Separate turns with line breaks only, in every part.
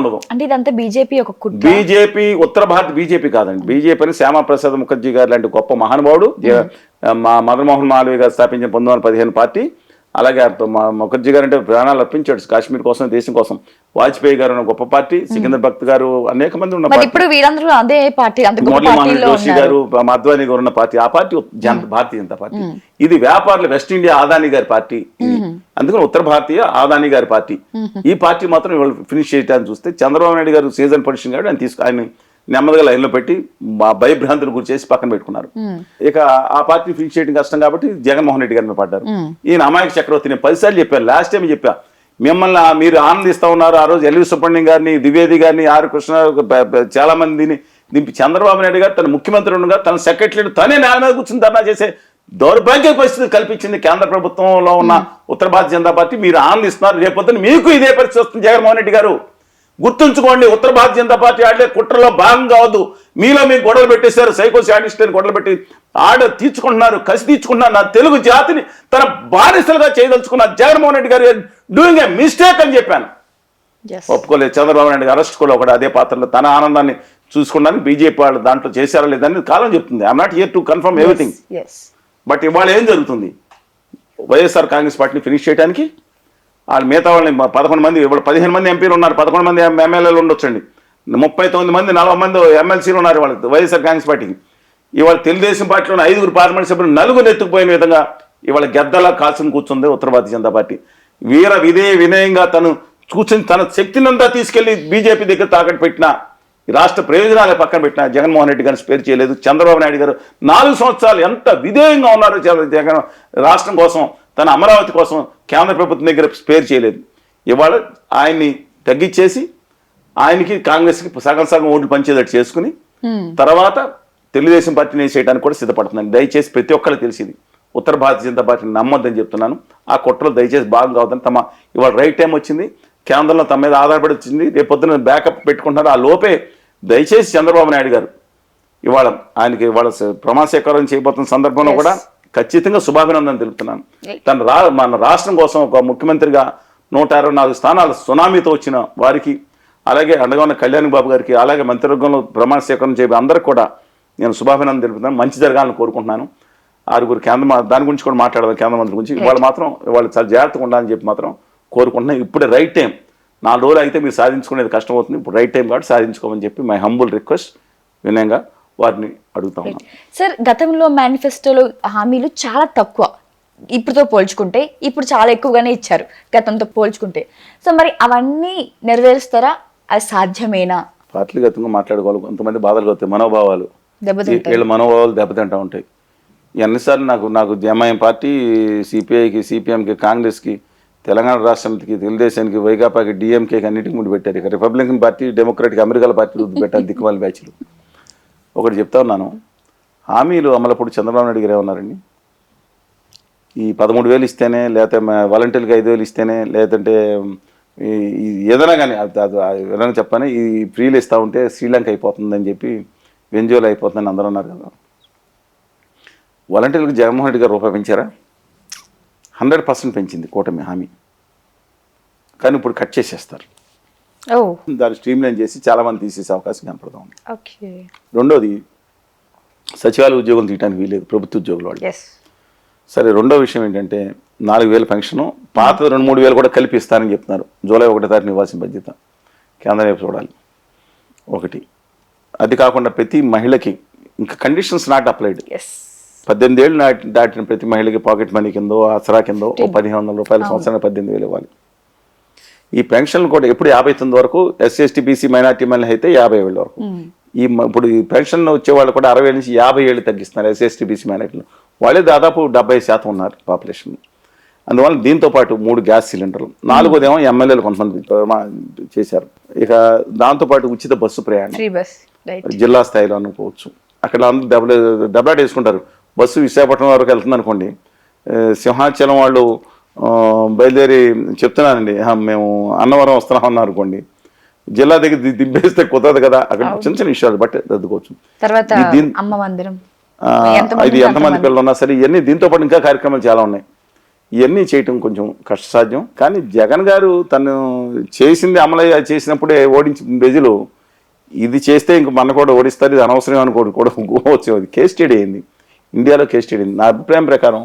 ఉండదు.
అంటే ఇదంతా బీజేపీ ఒక కుట్ర.
బీజేపీ ఉత్తర భారత బీజేపీ కాదండి. బీజేపీ అని శ్యామాప్రసాద్ ముఖర్జీ గారు లాంటి గొప్ప మహానుభావుడు, మదన్ మోహన్ మాలవీయ గారు స్థాపించిన 1915 పార్టీ. అలాగే ముఖర్జీ గారు అంటే ప్రాణాలు అర్పించాడు కాశ్మీర్ కోసం, దేశం కోసం. వాజ్పేయి గారు గొప్ప పార్టీ, సికిందర్ భక్త్ గారు, అనేక మంది ఉన్న పార్టీ.
ఇప్పుడు వీరందరూ అదే పార్టీ,
మురళీమోహన్ జోషి గారు, అద్వానీ గారు ఉన్న పార్టీ. ఆ పార్టీ భారతీయ జనతా పార్టీ. ఇది వ్యాపారులు వెస్ట్ ఇండియా ఆదానీ గారి పార్టీ. అందుకని ఉత్తర భారతీయ ఆదానీ గారి పార్టీ. ఈ పార్టీ మాత్రం ఇవాళ ఫినిష్ చేయడానికి చూస్తే చంద్రబాబు నాయుడు గారు సీజన్ పొజిషన్ గారు ఆయన నెమ్మదిగా లైన్లో పెట్టి భయభ్రాంతులు గురి చేసి పక్కన పెట్టుకున్నారు. ఇక ఆ పార్టీ ఫినిష్ చేయడం కష్టం కాబట్టి జగన్మోహన్ రెడ్డి గారిని పడ్డారు. ఈయన అమాయక చక్రవర్తి. నేను 10 సార్లు చెప్పాను, లాస్ట్ టైం చెప్పా, మిమ్మల్ని మీరు ఆనందిస్తా ఉన్నారు. ఆ రోజు ఎల్వి సుబ్రహ్మణ్యం గారిని, ద్వివేది గారిని, ఆర్ కృష్ణ, చాలా మందిని దింపి చంద్రబాబు నాయుడు గారు తన ముఖ్యమంత్రి ఉండగా తన సెక్రటరీ తనే నేల మీద కూర్చుని ధర్నా చేసే దౌర్భాగ్య పరిస్థితి కల్పించింది కేంద్ర ప్రభుత్వంలో ఉన్న ఉత్తర భారతీయ జనతా పార్టీ. మీరు ఆనందిస్తున్నారు, రేపొద్దున మీకు ఇదే పరిస్థితి వస్తుంది. జగన్మోహన్ రెడ్డి గారు గుర్తుంచుకోండి, ఉత్తర భారతీయ జనతా పార్టీ ఆడే కుట్రలో భాగం కావద్దు. మీలో మీకు గొడవలు పెట్టేశారు, సైకో శాడిస్ట్ అని గొడవలు పెట్టి తీర్చుకుంటున్నారు, కసి తీర్చుకుంటున్నారు. నా తెలుగు జాతిని తన బానిసలుగా చేయదలుచుకున్నారు. జగన్మోహన్ రెడ్డి గారు డూయింగ్ ఏ మిస్టేక్ అని చెప్పాను. ఒప్పుకోలేదు. చంద్రబాబు నాయుడు అరెస్ట్ కూడా ఒకటి అదే పాత్రలో తన ఆనందాన్ని చూసుకోవడానికి బీజేపీ వాళ్ళు దాంట్లో చేశారా లేదని కాలం చెప్తుంది. I'm not here to confirm everything. But ఇవాళ ఏం జరుగుతుంది, వైఎస్ఆర్ కాంగ్రెస్ పార్టీని ఫినిష్ చేయడానికి వాళ్ళు మిగతా వాళ్ళని 11 మంది, ఇవాళ 15 మంది ఎంపీలు ఉన్నారు, 11 మంది ఎమ్మెల్యేలు ఉండొచ్చండి, 39 మంది 40 మంది ఎమ్మెల్సీలు ఉన్నారు వాళ్ళకి వైఎస్ఆర్ కాంగ్రెస్ పార్టీకి. ఇవాళ తెలుగుదేశం పార్టీలోని 5 పార్లమెంట్ సభ్యులు 4 ఎత్తుకుపోయిన విధంగా ఇవాళ గద్దలా కాల్చుని కూర్చుంది ఉత్తర భారతీయ జనతా పార్టీ. వినయంగా తను కూర్చొని తన శక్తినంతా తీసుకెళ్లి బీజేపీ దగ్గర తాకట్టు పెట్టిన, రాష్ట్ర ప్రయోజనాలే పక్కన పెట్టిన జగన్మోహన్ రెడ్డి గారిని స్పేర్ చేయలేదు. చంద్రబాబు నాయుడు గారు 4 సంవత్సరాలు ఎంత విధేయంగా ఉన్నారు జగన్ రాష్ట్రం కోసం, తన అమరావతి కోసం కేంద్ర ప్రభుత్వం దగ్గర స్పేర్ చేయలేదు. ఇవాళ ఆయన్ని తగ్గించేసి ఆయనకి కాంగ్రెస్కి సగం ఓట్లు పంచేటట్టు చేసుకుని తర్వాత తెలుగుదేశం పార్టీని వేసేయడానికి కూడా సిద్ధపడుతున్నాను. దయచేసి ప్రతి ఒక్కరికి తెలిసింది, ఉత్తర భారతీయ జనతా పార్టీని నమ్మొద్దని చెప్తున్నాను. ఆ కుట్రలో దయచేసి భాగం కావద్దని ఇవాళ రైట్ టైం వచ్చింది, కేంద్రంలో తమ మీద ఆధారపడి వచ్చింది, రేపు పొద్దున బ్యాకప్ పెట్టుకుంటున్నారు. ఆ లోపే దయచేసి చంద్రబాబు నాయుడు గారు ఇవాళ ఆయనకి ఇవాళ ప్రమాణ స్వీకారం చేయబోతున్న సందర్భంలో కూడా ఖచ్చితంగా శుభాభినందన తెలుపుతున్నాను. మన రాష్ట్రం కోసం ఒక ముఖ్యమంత్రిగా 164 స్థానాలు సునామీతో వచ్చిన వారికి, అలాగే అండగా ఉన్న కళ్యాణ్ బాబు గారికి, అలాగే మంత్రివర్గంలో ప్రమాణ స్వీకారం చేయబోయే అందరికీ కూడా నేను శుభాభినందన తెలుపుతున్నాను. మంచి జరగాలని కోరుకుంటున్నాను. 6 దాని గురించి కూడా మాట్లాడదాం, కేంద్ర మంత్రి గురించి. వాళ్ళు చాలా జాగ్రత్తగా ఉండాలని చెప్పి మాత్రం కోరుకుంటున్నాను. ఇప్పుడే రైట్ టైం. 4 రోజులు అయితే మీరు సాధించుకునేది కష్టం అవుతుంది. ఇప్పుడు రైట్ టైం కాబట్టి సాధించుకోమని చెప్పి మై హంబుల్ రిక్వెస్ట్ వినయంగా వారిని అడుగుతా ఉన్నాను.
సార్, గతంలో మేనిఫెస్టోలో హామీలు చాలా తక్కువ, ఇప్పుడుతో పోల్చుకుంటే ఇప్పుడు చాలా ఎక్కువగానే ఇచ్చారు గతంతో పోల్చుకుంటే. సో మరి అవన్నీ నెరవేరుస్తారా? అది సాధ్యమేనా?
పార్టీగతంగా మాట్లాడుకోవాలి. కొంతమంది బాధలు అవుతాయి, మనోభావాలు, వీళ్ళ మనోభావాలు దెబ్బతింటూ ఉంటాయి. ఎన్నిసార్లు నాకు ఎంఐఎం పార్టీ, సిపిఐకి, సిపిఎంకి, కాంగ్రెస్కి, తెలంగాణ రాష్ట్రానికి, తెలుగుదేశానికి, వైకాపాకి, డిఎంకేకి అన్నిటికీ ముందు పెట్టారు. ఇక రిపబ్లికన్ పార్టీ, డెమోక్రాటిక్ అమెరికాల పార్టీ పెట్టారు దిక్కుమాల బ్యాచ్లు. ఒకటి చెప్తా ఉన్నాను, హామీలు అమలప్పుడు చంద్రబాబు నాయుడు గారు ఏమన్నారండి, ఈ 13,000 ఇస్తేనే, లేకపోతే వాలంటీర్కి 5,000 ఇస్తేనే, లేదంటే ఏదైనా కానీ ఏదైనా చెప్పని ఈ ఫ్రీలు ఇస్తూ ఉంటే శ్రీలంక అయిపోతుందని చెప్పి, వెంజువల్ అయిపోతుందని అందరూ అన్నారు కదా. వాలంటీర్లకు జగన్మోహన్ రెడ్డి గారు రూపాయి పెంచారా? 100% పెంచింది కూటమి హామీ. కానీ ఇప్పుడు కట్ చేసేస్తారు. దాన్ని స్ట్రీమ్లైన్ చేసి చాలామంది తీసేసే అవకాశం కనపడతా ఉంది. రెండోది, సచివాలయ ఉద్యోగులు తీయడానికి వీలేదు, ప్రభుత్వ ఉద్యోగులు వాళ్ళు. సరే, రెండో విషయం ఏంటంటే 4,000 పెన్షను, పాత 2-3 వేలు కూడా కలిపి ఇస్తారని చెప్తున్నారు. జూలై 1వ తారీఖున ఇవ్వాల్సిన బాధ్యత కేంద్రం వైపు చూడాలి. ఒకటి అది కాకుండా ప్రతి మహిళకి ఇంకా కండిషన్స్ నాట్ అప్లైడ్. 18 ఏళ్ళు దాటిన ప్రతి మహిళకి పాకెట్ మనీ కిందో, ఆసరా కిందో 1,500 రూపాయల సంవత్సరానికి 18,000 ఇవ్వాలి. ఈ పెన్షన్లు కూడా ఎప్పుడు 59 వరకు, ఎస్సీ ఎస్టీ బీసీ మైనార్టీ మహిళలు అయితే 50,000 వరకు. ఇప్పుడు ఈ పెన్షన్ వచ్చే వాళ్ళు కూడా 60 నుంచి 50 ఏళ్ళు తగ్గిస్తున్నారు. ఎస్సీ ఎస్టీ బీసీ మైనార్టీలు వాళ్ళే దాదాపు 70% ఉన్నారు పాపులేషన్. అందువల్ల దీంతో పాటు 3 గ్యాస్ సిలిండర్లు, 4వదేమో ఎమ్మెల్యేలు కొంతమంది చేశారు. ఇక దాంతోపాటు ఉచిత బస్సు ప్రయాణం జిల్లా స్థాయిలో అనుకోవచ్చు. అక్కడ అందరూ దెబ్బలాట వేసుకుంటారు. బస్సు విశాఖపట్నం వరకు వెళ్తుంది అనుకోండి, సింహాచలం వాళ్ళు బయలుదేరి చెప్తున్నానండి, మేము అన్నవరం వస్తున్నాం అనుకోండి, జిల్లా దగ్గర దింపేస్తే కుదరదు కదా. అక్కడ చిన్న చిన్న విషయాలు బట్టి రద్దుకోవచ్చు. ఇది ఎంతమంది పిల్లలు ఉన్నా సరే ఇవన్నీ. దీంతో పాటు ఇంకా కార్యక్రమాలు చాలా ఉన్నాయి. ఇవన్నీ చేయటం కొంచెం కష్టసాధ్యం. కానీ జగన్ గారు తను చేసింది అమలు చేసినప్పుడే ఓడించి ప్రజలు ఇది చేస్తే ఇంక మన కూడా ఓడిస్తారు, ఇది అనవసరం అనుకోడు కూడా వచ్చేది. కేస్ స్టడీ అయింది, ఇండియాలో కేస్ స్టడీ అయింది. నా అభిప్రాయం ప్రకారం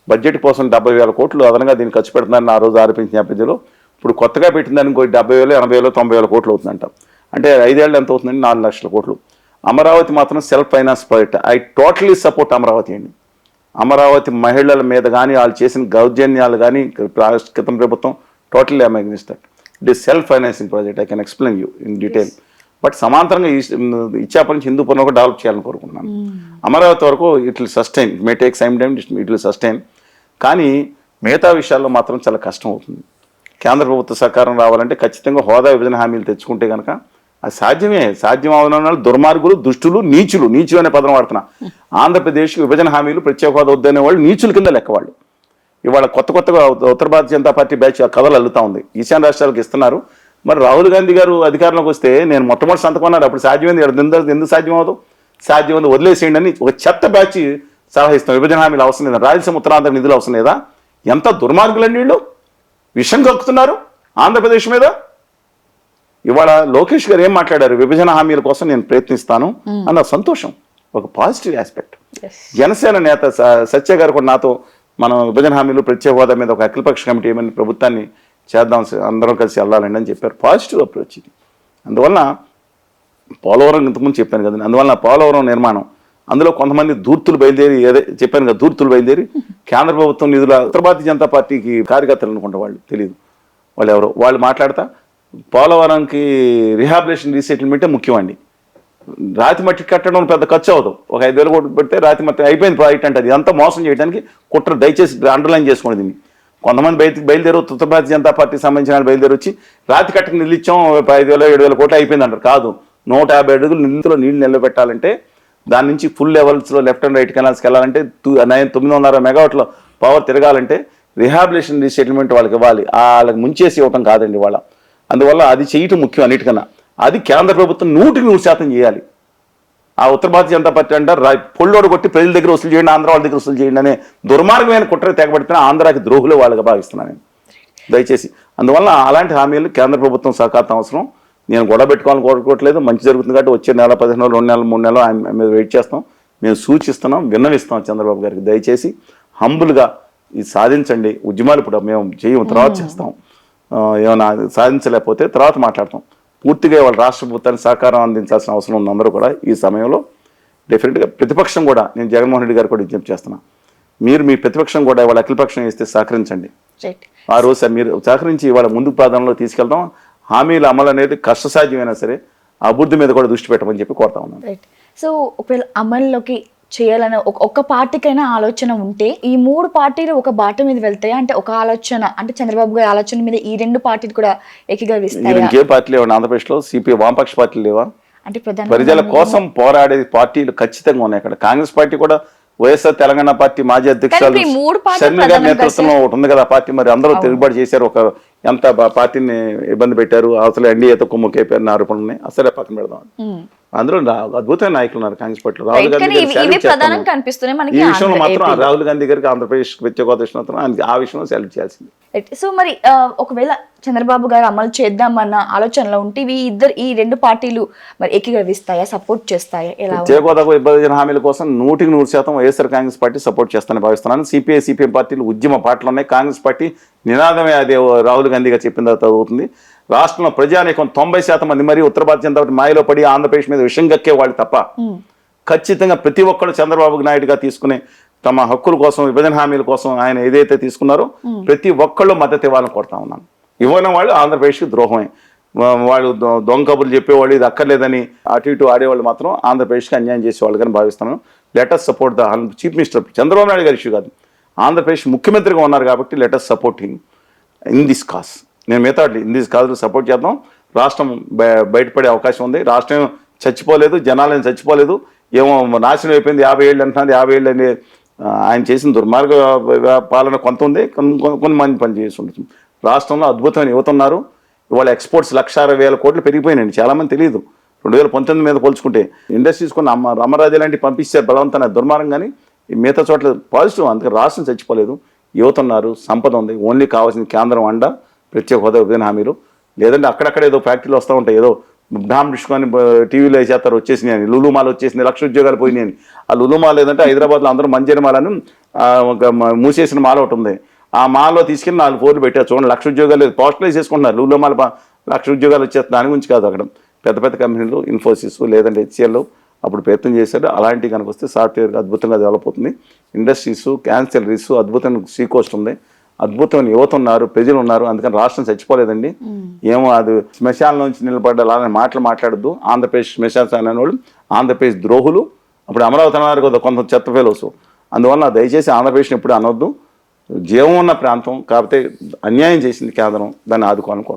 బడ్జెట్ కోసం 70,000 కోట్లు అదనంగా దీన్ని ఖర్చు పెడుతున్నారని ఆ రోజు ఆరోపించిన నేపథ్యంలో ఇప్పుడు కొత్తగా పెట్టిందని ఇంకో 70,000, 80,000, 90,000 కోట్లు అవుతుందంట. అంటే 5 ఏళ్ళు ఎంత అవుతుందండి? 4 లక్షల కోట్లు. అమరావతి మాత్రం self finance project. I totally support Amaravati అండి. అమరావతి మహిళల మీద కానీ వాళ్ళు చేసిన దౌర్జన్యాలు కానీ క్రితం ప్రభుత్వం totally I against that. It is self financing project. I can explain you in detail. But సమాంతరంగా ఇచ్చాప నుంచి హిందూపురం కూడా డెవలప్ చేయాలని కోరుకుంటున్నాను. అమరావతి వరకు it will sustain, may take some time, it will sustain. కానీ మిగతా విషయాల్లో మాత్రం చాలా కష్టం అవుతుంది. కేంద్ర ప్రభుత్వ సహకారం రావాలంటే ఖచ్చితంగా హోదా విభజన హామీలు తెచ్చుకుంటే కనుక అది సాధ్యం అవన దుర్మార్గులు, దుష్టులు, నీచులు అనే పదం వాడుతున్నా. ఆంధ్రప్రదేశ్ విభజన హామీలు ప్రత్యేక హోదా వద్దనే వాళ్ళు నీచుల కింద లెక్క వాళ్ళు. ఇవాళ కొత్తగా ఉత్తర భారతీయ జనతా పార్టీ బ్యాచ్ కథలు అల్లుతా ఉంది. ఈశాన్య రాష్ట్రాలకు ఇస్తున్నారు. మరి రాహుల్ గాంధీ గారు అధికారంలోకి వస్తే నేను మొట్టమొదటి సంతకం అన్నారు. అప్పుడు సాధ్యమైంది, ఎందుకు సాధ్యం అవ్వదు? సాధ్యమైంది, వదిలేసేయండి అని ఒక చెత్త బ్యాచ్ సలహా ఇస్తాం. విభజన హామీలు అవసరం లేదా? రాయలసీమ ఉత్తరాంధ్ర నిధులు అవసరం లేదా? ఎంత దుర్మార్గులండి వీళ్ళు, విషం కక్కుతున్నారు ఆంధ్రప్రదేశ్ మీద. ఇవాళ లోకేష్ గారు ఏం మాట్లాడారు? విభజన హామీల కోసం నేను ప్రయత్నిస్తాను అన్న సంతోషం, ఒక పాజిటివ్ ఆస్పెక్ట్. జనసేన నేత సత్య గారు కూడా నాతో మనం విభజన హామీలు ప్రత్యేక హోదా మీద ఒక అఖిలపక్ష కమిటీ ఏమైనా ప్రభుత్వాన్ని చేద్దాం, అందరం కలిసి వెళ్ళాలండి అని చెప్పారు. పాజిటివ్ అప్రోచ్ ఇది. అందువల్ల పోలవరం ఇంతకుముందు చెప్పాను కదండి, అందువల్ల పోలవరం నిర్మాణం అందులో కొంతమంది ధూర్తులు బయలుదేరి, చెప్పాను కదా, ధూర్తులు బయలుదేరి కేంద్ర ప్రభుత్వం నిధుల ఉత్తర భారతీయ జనతా పార్టీకి కార్యకర్తలు అనుకుంటా, వాళ్ళు తెలియదు వాళ్ళు ఎవరో, వాళ్ళు మాట్లాడతా పోలవరంకి రిహాబిలేషన్ రీసెటిల్మెంటే ముఖ్యమండి. రాతి మట్టి కట్టడం పెద్ద ఖర్చు అవుతాం, ఒక 5,000 కోట్లు పెడితే రాతి మట్టి అయిపోయింది ప్రాజెక్ట్ అంటే. అది అంతా మోసం చేయడానికి కుట్ర. దయచేసి అండర్లైన్ చేసుకోండి దీన్ని. కొంతమంది బయలుదేరు ఉత్తర భారతీయ జనతా పార్టీకి సంబంధించిన బయలుదేరి వచ్చి రాతి కట్టకు నిలిచాం 5,000, 7,000 కోట్లు అయిపోయింది అంటారు. కాదు, 150 అడుగులు నిధులో నీళ్లు నిలబెట్టాలంటే దాని నుంచి ఫుల్ లెవెల్స్లో లెఫ్ట్ అండ్ రైట్ కెనాల్స్కి వెళ్ళాలంటే 960 మెగావాట్ల పవర్ తిరగాలంటే రిహాబిలేషన్ రీసెటిల్మెంట్ వాళ్ళకి ఇవ్వాలి. వాళ్ళకి ముంచేసి ఇవ్వటం కాదండి వాళ్ళ. అందువల్ల అది చేయటం ముఖ్యం అన్నిటికన్నా. అది కేంద్ర ప్రభుత్వం 100% చేయాలి. ఆ ఉత్తర భారతీయ జనతా పార్టీ అంటారు పొల్లోడు కొట్టి ప్రజల దగ్గర వసూలు చేయండి, ఆంధ్ర వాళ్ళ దగ్గర వసూలు చేయండి అనే దుర్మార్గమైన కుట్ర తెగబడుతున్నా ఆంధ్రాకి ద్రోహులు వాళ్ళగా భావిస్తున్నాను నేను, దయచేసి. అందువల్ల అలాంటి హామీలు కేంద్ర ప్రభుత్వం సహకారం అవసరం. నేను గొడవ పెట్టుకోవాలని కోరుకోవట్లేదు. మంచి జరుగుతుంది కాబట్టి వచ్చే నెల, 15 నెలలు, 2 నెలలు, 3 నెలలు ఆయన మీద వెయిట్ చేస్తాం. మేము సూచిస్తున్నాం, విన్నవిస్తాం చంద్రబాబు గారికి. దయచేసి హంబుల్గా ఇది సాధించండి. ఉద్యమాలు ఇప్పుడు మేము చేయము, తర్వాత చేస్తాం. ఏమైనా సాధించలేకపోతే తర్వాత మాట్లాడతాం. పూర్తిగా వాళ్ళ రాష్ట్ర ప్రభుత్వానికి సహకారం అందించాల్సిన అవసరం ఉంది అందరూ కూడా. ఈ సమయంలో డెఫినెట్గా ప్రతిపక్షం కూడా, నేను జగన్మోహన్ రెడ్డి గారు కూడా విజ్ఞప్తి చేస్తున్నా, మీరు మీ ప్రతిపక్షం కూడా వాళ్ళ అఖిలపక్షం ఇస్తే సహకరించండి. ఆ రోజు సార్ మీరు సహకరించి ఇవాళ ముందు ప్రాధాన్యంలో తీసుకెళ్తాం. హామీల అమలు అనేది కష్టసాధ్యమైనా సరే అభివృద్ధి మీద కూడా దృష్టి పెట్టమని చెప్పి కోరుతా ఉన్నాను.
సో ఒకవేళ అమల్లోకి చేయాలని ఒక్క పార్టీకైనా ఆలోచన ఉంటే ఈ 3 పార్టీలు ఒక బాట మీద వెళ్తాయి అంటే, ఒక ఆలోచన అంటే చంద్రబాబు గారి ఆలోచన మీద ఈ 2 పార్టీలు కూడా ఏకీభవిస్తాయి.
ఇంకే పార్టీ లేవా ఆంధ్రప్రదేశ్లో? సిపిఐ వామపక్ష పార్టీలు లేవా?
అంటే
ప్రజల కోసం పోరాడే పార్టీలు ఖచ్చితంగా ఉన్నాయి అక్కడ. కాంగ్రెస్ పార్టీ కూడా, వైఎస్ఆర్ తెలంగాణ పార్టీ మాజీ అధ్యక్షురాలు షర్మిల గారి నేతృత్వంలో ఒకటి ఉంది కదా పార్టీ. మరి అందరూ తిరుగుబాటు చేశారు, ఒక ఎంత పార్టీని ఇబ్బంది పెట్టారు, అసలు ఎన్డీఏతో కుమ్ముకైపోయిన ఆరోపణలు ఉన్నాయి. అసలే పక్కన పెడదాం. అందులో అద్భుతమైన నాయకులు ఉన్నారు కాంగ్రెస్ పార్టీలో. రాహుల్ గాంధీ గారి ఈ విషయంలో మాత్రం రాహుల్ గాంధీ గారికి ఆంధ్రప్రదేశ్ ప్రత్యేక హోదా ఇచ్చినందుకు ఆ విషయంలో సెలెక్ట్ చేయాల్సింది.
సో మరి ఒకవేళ చంద్రబాబు గారు అమలు చేద్దామన్న ఆలోచనలో ఉంటే ఈ 2 పార్టీలు మరి ఏకీభవిస్తాయా, సపోర్ట్ చేస్తాయా?
ప్రత్యేక హోదాకు విభజన హామీల కోసం 100% వైఎస్ఆర్ కాంగ్రెస్ పార్టీ సపోర్ట్ చేస్తానని భావిస్తున్నాను. సిపిఐ, సిపిఎం పార్టీలు ఉద్యమ పార్టీలు ఉన్నాయి. కాంగ్రెస్ పార్టీ నినాదమే అదే రాహుల్ గాంధీ గారు చెప్పిన తర్వాత అవుతుంది. రాష్ట్రంలో ప్రజానీకం 90% మంది మరి ఉత్తర భారతీయ జనతా పార్టీ మాయలో పడి ఆంధ్రప్రదేశ్ మీద విషం గక్కే వాళ్ళు తప్ప ఖచ్చితంగా ప్రతి ఒక్కరు చంద్రబాబు నాయుడుగా తీసుకునే తమ హక్కుల కోసం, విభజన హామీల కోసం ఆయన ఏదైతే తీసుకున్నారో ప్రతి ఒక్కళ్ళు మద్దతు ఇవ్వాలని కోరుతా ఉన్నాను. ఇవ్వని వాళ్ళు ఆంధ్రప్రదేశ్కి ద్రోహమే. వాళ్ళు దొంగ కబుర్లు చెప్పేవాళ్ళు, ఇది అక్కర్లేదని అటు ఇటు ఆడేవాళ్ళు మాత్రం ఆంధ్రప్రదేశ్కి అన్యాయం చేసేవాళ్ళు కానీ భావిస్తున్నాను. Let us support the chief minister. Chandrababu Naidu గారి ఇష్యూ కాదు, ఆంధ్రప్రదేశ్ ముఖ్యమంత్రిగా ఉన్నారు కాబట్టి let us support him in this cause. నేను మిగతా ఇన్ దిస్ కాజ్లో సపోర్ట్ చేద్దాం. రాష్ట్రం బయటపడే అవకాశం ఉంది. రాష్ట్రం చచ్చిపోలేదు, జనాలను చచ్చిపోలేదు, ఏమో నాశనం అయిపోయింది. 50 ఏళ్ళు అంటున్నది. 50 ఏళ్ళు అని ఆయన చేసిన దుర్మార్గ పాలన కొంత ఉంది, కొన్ని మంది పని చేసి ఉంటుంది. రాష్ట్రంలో అద్భుతమైన యువత ఉన్నారు. ఇవాళ ఎక్స్పోర్ట్స్ 1,60,000 కోట్లు పెరిగిపోయినాయండి. చాలామంది తెలియదు. 2019 మీద పోల్చుకుంటే ఇండస్ట్రీస్ కొన్ని అమరాజు లాంటివి పంపిస్తారు బలవంతాన్ని, దుర్మార్గం. కానీ మిగతా చోట్ల పాజిటివ్. అందుకే రాష్ట్రం చచ్చిపోలేదు. యువత ఉన్నారు, సంపద ఉంది. ఓన్లీ కావాల్సిన కేంద్రం అండ, ప్రత్యేక హోదా, విభజన హామీలు. లేదంటే అక్కడక్కడ ఏదో ఫ్యాక్టరీలు వస్తూ ఉంటాయి, ఏదో డామ్ డిస్కొని టీవీలో వేసేస్తారు వచ్చేసినాయి అని, లులుమాలు వచ్చేసింది, 1,00,000 ఉద్యోగాలు పోయినాయి అని. ఆ లులుమాల్ ఏదంటే హైదరాబాద్లో అందరూ మంజరి మాల్ అని ఒక మూసేసిన మాల్ ఒకటి ఉంది. ఆ మాల్లో తీసుకెళ్ళి 4 ఫ్లోర్లు పెట్టారు. చూడండి, 1,00,000 ఉద్యోగాలు లేదు, పోస్టలైజ్ చేసుకుంటున్నారు. లులుమాల్ 1,00,000 ఉద్యోగాలు వచ్చేస్తుంది. దాని గురించి కాదు, అక్కడ పెద్ద పెద్ద కంపెనీలు, ఇన్ఫోసిస్ లేదంటే హెచ్సిఎల్ అప్పుడు ప్రయత్నం చేశారు. అలాంటివి కనుక వస్తే సాఫ్ట్వేర్ అద్భుతంగా డెవలప్ అవుతుంది. ఇండస్ట్రీస్, క్యాన్సలరీస్, అద్భుతమైన సీ కోస్ట్ ఉంది, అద్భుతమైన యువత ఉన్నారు, ప్రజలు ఉన్నారు. అందుకని రాష్ట్రం చచ్చిపోలేదండి. ఏమో అది శ్మశాల నుంచి నిలబడ్డ అలానే మాటలు మాట్లాడద్దు. ఆంధ్రప్రదేశ్ శ్మశాన అనేవాళ్ళు ఆంధ్రప్రదేశ్ ద్రోహులు. అప్పుడు అమరావతి అన్నారు కదా కొంత చెత్త ఫెలోస్. అందువల్ల దయచేసి ఆంధ్రప్రదేశ్ని ఎప్పుడు అనొద్దు. జీవం ఉన్న ప్రాంతం, కాకపోతే అన్యాయం చేసింది కేంద్రం, దాన్ని ఆదుకోవాలనుకో.